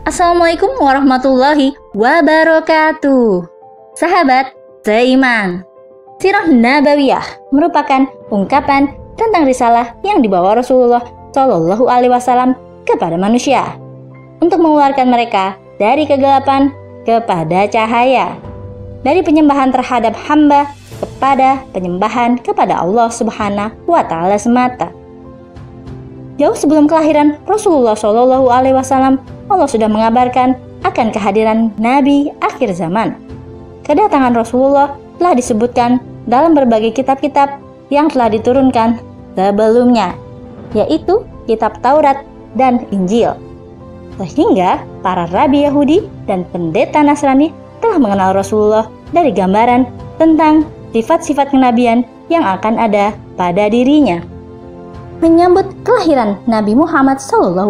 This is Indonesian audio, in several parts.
Assalamualaikum warahmatullahi wabarakatuh. Sahabat seiman, Sirah Nabawiyah merupakan ungkapan tentang risalah yang dibawa Rasulullah Shallallahu Alaihi Wasallam kepada manusia untuk mengeluarkan mereka dari kegelapan kepada cahaya, dari penyembahan terhadap hamba kepada penyembahan kepada Allah Subhanahu wa Ta'ala semata. Jauh sebelum kelahiran Rasulullah Shallallahu Alaihi Wasallam, Allah sudah mengabarkan akan kehadiran Nabi akhir zaman. Kedatangan Rasulullah telah disebutkan dalam berbagai kitab-kitab yang telah diturunkan sebelumnya, yaitu kitab Taurat dan Injil. Sehingga para rabi Yahudi dan pendeta Nasrani telah mengenal Rasulullah dari gambaran tentang sifat-sifat kenabian yang akan ada pada dirinya. Menyambut kelahiran Nabi Muhammad SAW,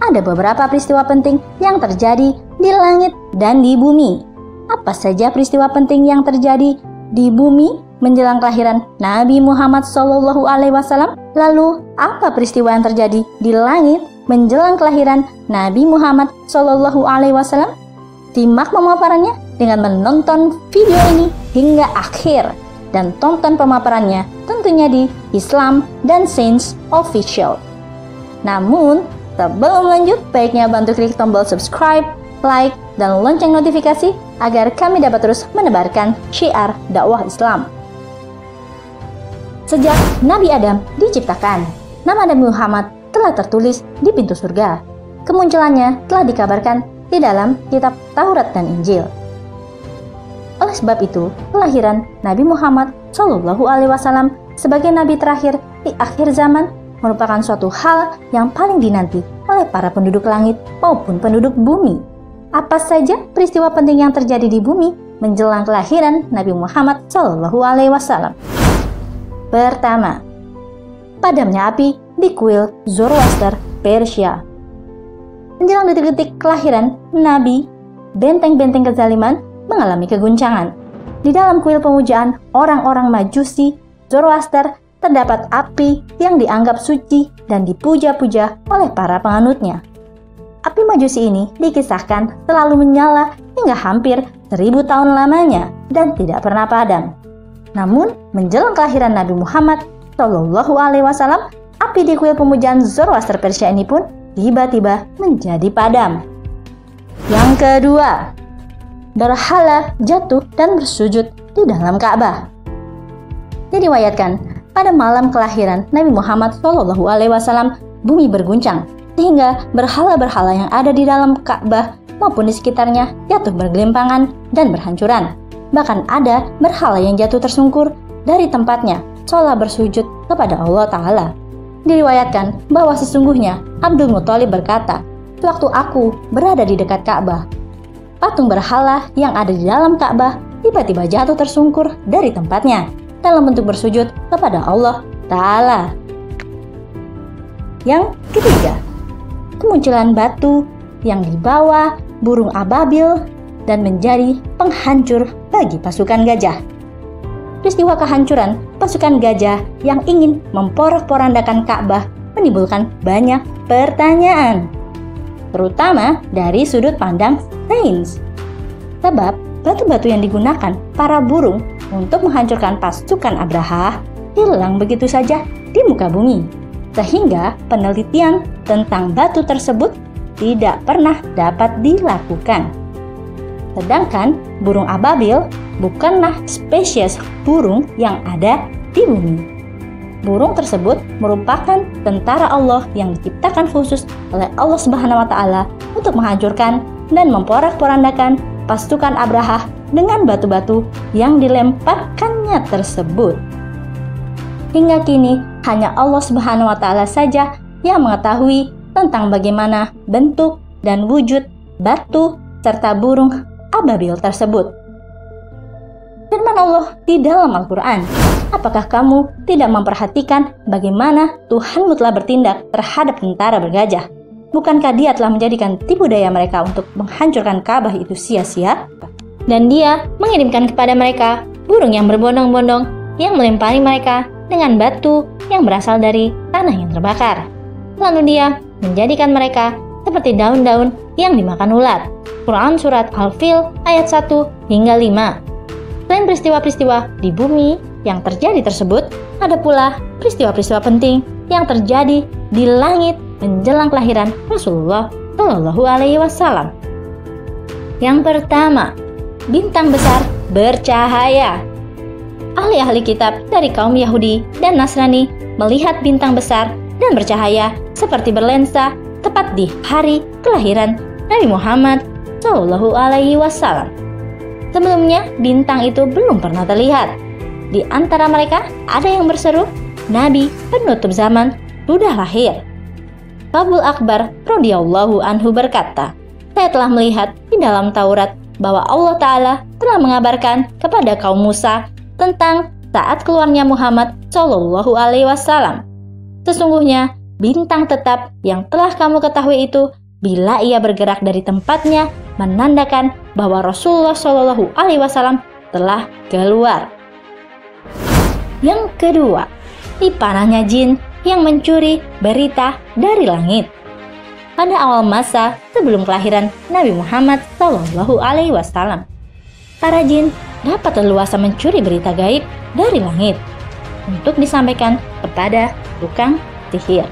ada beberapa peristiwa penting yang terjadi di langit dan di bumi. Apa saja peristiwa penting yang terjadi di bumi menjelang kelahiran Nabi Muhammad SAW? Lalu, apa peristiwa yang terjadi di langit menjelang kelahiran Nabi Muhammad SAW? Simak pemaparannya dengan menonton video ini hingga akhir. Dan tonton pemaparannya tentunya di Islam dan Sains Official. Namun, sebelum lanjut, baiknya bantu klik tombol subscribe, like, dan lonceng notifikasi agar kami dapat terus menebarkan syiar dakwah Islam. Sejak Nabi Adam diciptakan, nama Nabi Muhammad telah tertulis di pintu surga. Kemunculannya telah dikabarkan di dalam kitab Taurat dan Injil. Oleh sebab itu, kelahiran Nabi Muhammad Shallallahu Alaihi Wasallam sebagai Nabi terakhir di akhir zaman merupakan suatu hal yang paling dinanti oleh para penduduk langit maupun penduduk bumi. Apa saja peristiwa penting yang terjadi di bumi menjelang kelahiran Nabi Muhammad Shallallahu Alaihi Wasallam? Pertama, padamnya api di kuil Zoroaster, Persia. Menjelang detik-detik kelahiran Nabi, benteng-benteng kezaliman mengalami keguncangan. Di dalam kuil pemujaan orang-orang Majusi, Zoroaster, terdapat api yang dianggap suci dan dipuja-puja oleh para penganutnya. Api Majusi ini dikisahkan selalu menyala hingga hampir 1000 tahun lamanya dan tidak pernah padam. Namun, menjelang kelahiran Nabi Muhammad Shallallahu Alaihi Wasallam, api di kuil pemujaan Zoroaster Persia ini pun tiba-tiba menjadi padam. Yang kedua, berhala jatuh dan bersujud di dalam Ka'bah. Diriwayatkan pada malam kelahiran Nabi Muhammad SAW, bumi berguncang sehingga berhala-berhala yang ada di dalam Ka'bah maupun di sekitarnya jatuh bergelimpangan dan berhancuran. Bahkan ada berhala yang jatuh tersungkur dari tempatnya seolah bersujud kepada Allah Ta'ala. Diriwayatkan bahwa sesungguhnya Abdul Muthalib berkata, "Sewaktu aku berada di dekat Ka'bah, patung berhala yang ada di dalam Ka'bah tiba-tiba jatuh tersungkur dari tempatnya dalam bentuk bersujud kepada Allah Ta'ala." Yang ketiga, kemunculan batu yang dibawa burung ababil dan menjadi penghancur bagi pasukan gajah. Peristiwa kehancuran pasukan gajah yang ingin memporak-porandakan Ka'bah menimbulkan banyak pertanyaan, terutama dari sudut pandang sains. Sebab batu-batu yang digunakan para burung untuk menghancurkan pasukan Abraha hilang begitu saja di muka bumi, sehingga penelitian tentang batu tersebut tidak pernah dapat dilakukan. Sedangkan burung ababil bukanlah spesies burung yang ada di bumi. Burung tersebut merupakan tentara Allah yang diciptakan khusus oleh Allah Subhanahu wa Ta'ala untuk menghancurkan dan memporak-porandakan pasukan Abraha dengan batu-batu yang dilemparkannya tersebut. Hingga kini hanya Allah Subhanahu wa Ta'ala saja yang mengetahui tentang bagaimana bentuk dan wujud batu serta burung ababil tersebut. Firman Allah di dalam Al-Quran, "Apakah kamu tidak memperhatikan bagaimana Tuhanmu telah bertindak terhadap tentara bergajah? Bukankah Dia telah menjadikan tipu daya mereka untuk menghancurkan Ka'bah itu sia-sia? Dan Dia mengirimkan kepada mereka burung yang berbondong-bondong yang melempari mereka dengan batu yang berasal dari tanah yang terbakar. Lalu Dia menjadikan mereka seperti daun-daun yang dimakan ulat. Quran Surat Al-Fil ayat 1 hingga 5. Selain peristiwa-peristiwa di bumi yang terjadi tersebut, ada pula peristiwa-peristiwa penting yang terjadi di langit menjelang kelahiran Rasulullah Shallallahu Alaihi Wasallam. Yang pertama, bintang besar bercahaya. Ahli-ahli kitab dari kaum Yahudi dan Nasrani melihat bintang besar dan bercahaya seperti berlensa tepat di hari kelahiran Nabi Muhammad Shallallahu Alaihi Wasallam. Sebelumnya, bintang itu belum pernah terlihat. Di antara mereka ada yang berseru, Nabi penutup zaman sudah lahir. Kabul Akbar radhiyallahu anhu berkata, saya telah melihat di dalam Taurat bahwa Allah Ta'ala telah mengabarkan kepada kaum Musa tentang saat keluarnya Muhammad Shallallahu Alaihi Wasallam. Sesungguhnya bintang tetap yang telah kamu ketahui itu, bila ia bergerak dari tempatnya, menandakan bahwa Rasulullah Shallallahu Alaihi Wasallam telah keluar. Yang kedua, dipanahnya jin yang mencuri berita dari langit. Pada awal masa sebelum kelahiran Nabi Muhammad Shallallahu Alaihi Wasallam, para jin dapat leluasa mencuri berita gaib dari langit untuk disampaikan kepada tukang sihir.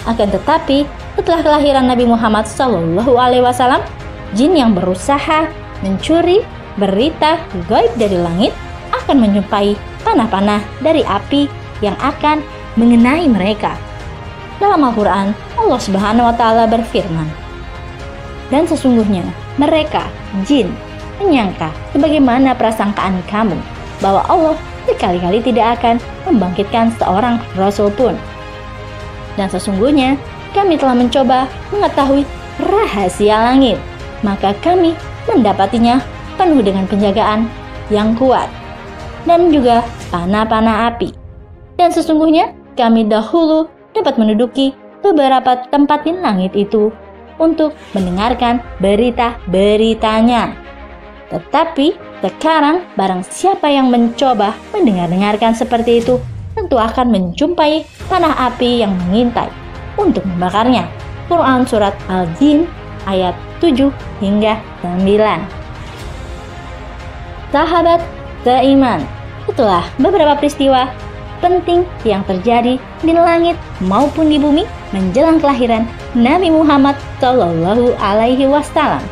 Akan tetapi, setelah kelahiran Nabi Muhammad Shallallahu Alaihi Wasallam, jin yang berusaha mencuri berita gaib dari langit akan menjumpai panah-panah dari api yang akan mengenai mereka. Dalam Al-Quran, Allah Subhanahu wa Ta'ala berfirman, dan sesungguhnya mereka, jin, menyangka sebagaimana prasangkaan kamu bahwa Allah sekali-kali tidak akan membangkitkan seorang rasul pun. Dan sesungguhnya kami telah mencoba mengetahui rahasia langit, maka kami mendapatinya penuh dengan penjagaan yang kuat dan juga panah-panah api. Dan sesungguhnya kami dahulu dapat menduduki beberapa tempat di langit itu untuk mendengarkan berita-beritanya. Tetapi sekarang barang siapa yang mencoba mendengarkan seperti itu, tentu akan menjumpai panah api yang mengintai untuk membakarnya. Quran Surat Al-Jin ayat 7 hingga 9. Sahabat seiman, itulah beberapa peristiwa penting yang terjadi di langit maupun di bumi menjelang kelahiran Nabi Muhammad Shallallahu Alaihi Wasallam.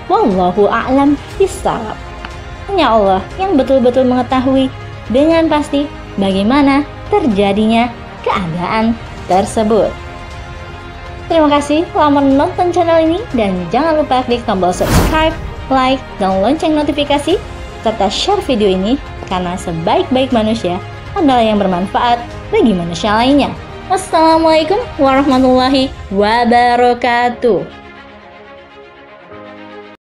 Wallahu a'lam bishawab. Hanya Allah yang betul-betul mengetahui dengan pasti bagaimana terjadinya keadaan tersebut. Terima kasih telah menonton channel ini dan jangan lupa klik tombol subscribe, like, dan lonceng notifikasi serta share video ini karena sebaik-baik manusia adalah yang bermanfaat bagi manusia lainnya. Wassalamualaikum warahmatullahi wabarakatuh.